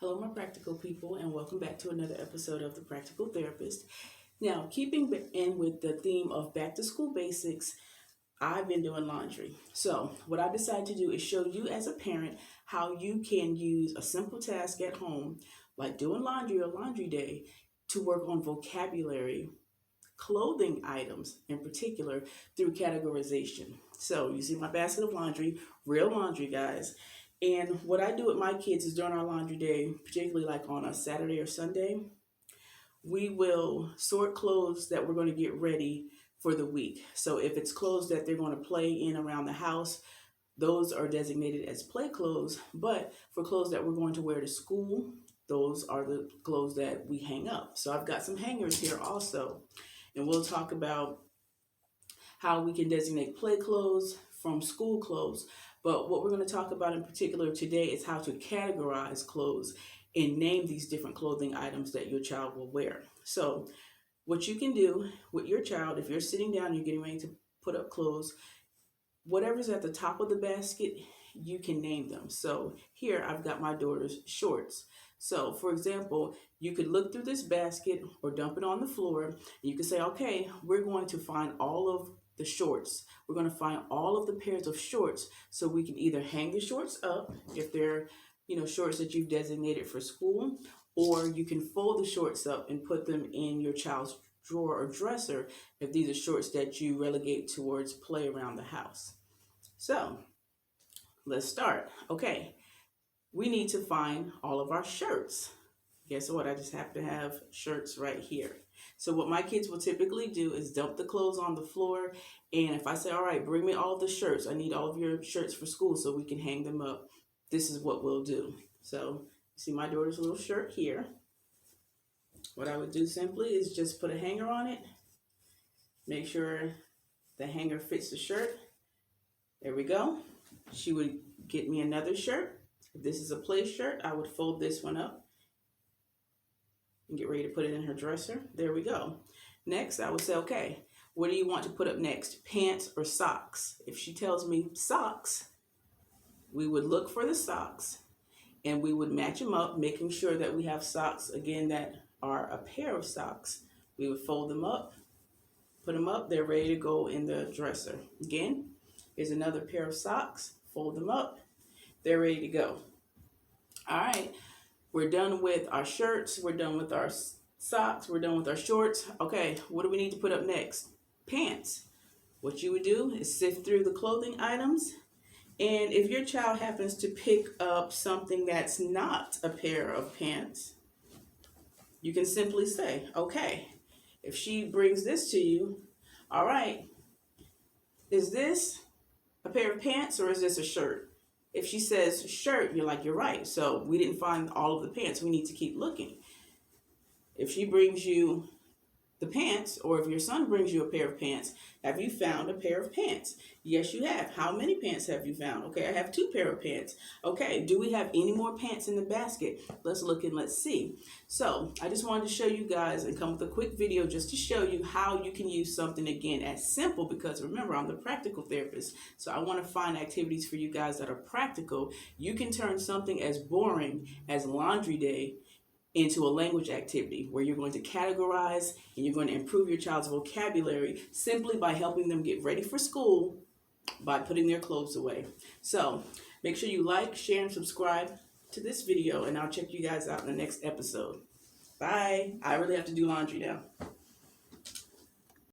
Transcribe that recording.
Hello, my practical people, and welcome back to another episode of The Practical Therapist. Now, keeping in with the theme of back to school basics, I've been doing laundry. So, what I decided to do is show you as a parent how you can use a simple task at home, like doing laundry or laundry day, to work on vocabulary, clothing items in particular, through categorization. So, you see my basket of laundry, real laundry, guys. And what I do with my kids is during our laundry day, particularly like on a Saturday or Sunday, we will sort clothes that we're going to get ready for the week. So if it's clothes that they're going to play in around the house, those are designated as play clothes. But for clothes that we're going to wear to school, those are the clothes that we hang up. So I've got some hangers here also. And we'll talk about how we can designate play clothes from school clothes. But what we're going to talk about in particular today is how to categorize clothes and name these different clothing items that your child will wear. So, what you can do with your child, if you're sitting down, you're getting ready to put up clothes, whatever's at the top of the basket, you can name them. So, here I've got my daughter's shorts. So, for example, you could look through this basket or dump it on the floor, and you can say, okay, we're going to find all of the shorts. We're going to find all of the pairs of shorts so we can either hang the shorts up if they're, shorts that you've designated for school, or you can fold the shorts up and put them in your child's drawer or dresser if these are shorts that you relegate towards play around the house. So, let's start. Okay, we need to find all of our shirts. Guess what? I just happen to have shirts right here. So what my kids will typically do is dump the clothes on the floor. And if I say, all right, bring me all of the shirts. I need all of your shirts for school so we can hang them up. This is what we'll do. So you see my daughter's little shirt here. What I would do simply is just put a hanger on it. Make sure the hanger fits the shirt. There we go. She would get me another shirt. If this is a play shirt, I would fold this one up and get ready to put it in her dresser. There we go. Next, I would say, okay, what do you want to put up next? Pants or socks? If she tells me socks, we would look for the socks and we would match them up, making sure that we have socks, again, that are a pair of socks. We would fold them up, put them up, they're ready to go in the dresser. Again, here's another pair of socks, fold them up, they're ready to go. All right. We're done with our shirts. We're done with our socks. We're done with our shorts. Okay, what do we need to put up next? Pants. What you would do is sift through the clothing items. And if your child happens to pick up something that's not a pair of pants, you can simply say, okay, if she brings this to you, all right, is this a pair of pants or is this a shirt? If she says shirt, you're like, you're right. So we didn't find all of the pants. We need to keep looking. If she brings you the pants, or if your son brings you a pair of pants, have you found a pair of pants? Yes, you have. How many pants have you found? Okay, I have 2 pair of pants. Okay, do we have any more pants in the basket? Let's look and let's see. So I just wanted to show you guys and come with a quick video just to show you how you can use something, again, as simple, because remember, I'm the practical therapist. So I want to find activities for you guys that are practical. You can turn something as boring as laundry day into a language activity where you're going to categorize and you're going to improve your child's vocabulary simply by helping them get ready for school by putting their clothes away. So make sure you like, share, and subscribe to this video, and I'll check you guys out in the next episode. Bye. I really have to do laundry now.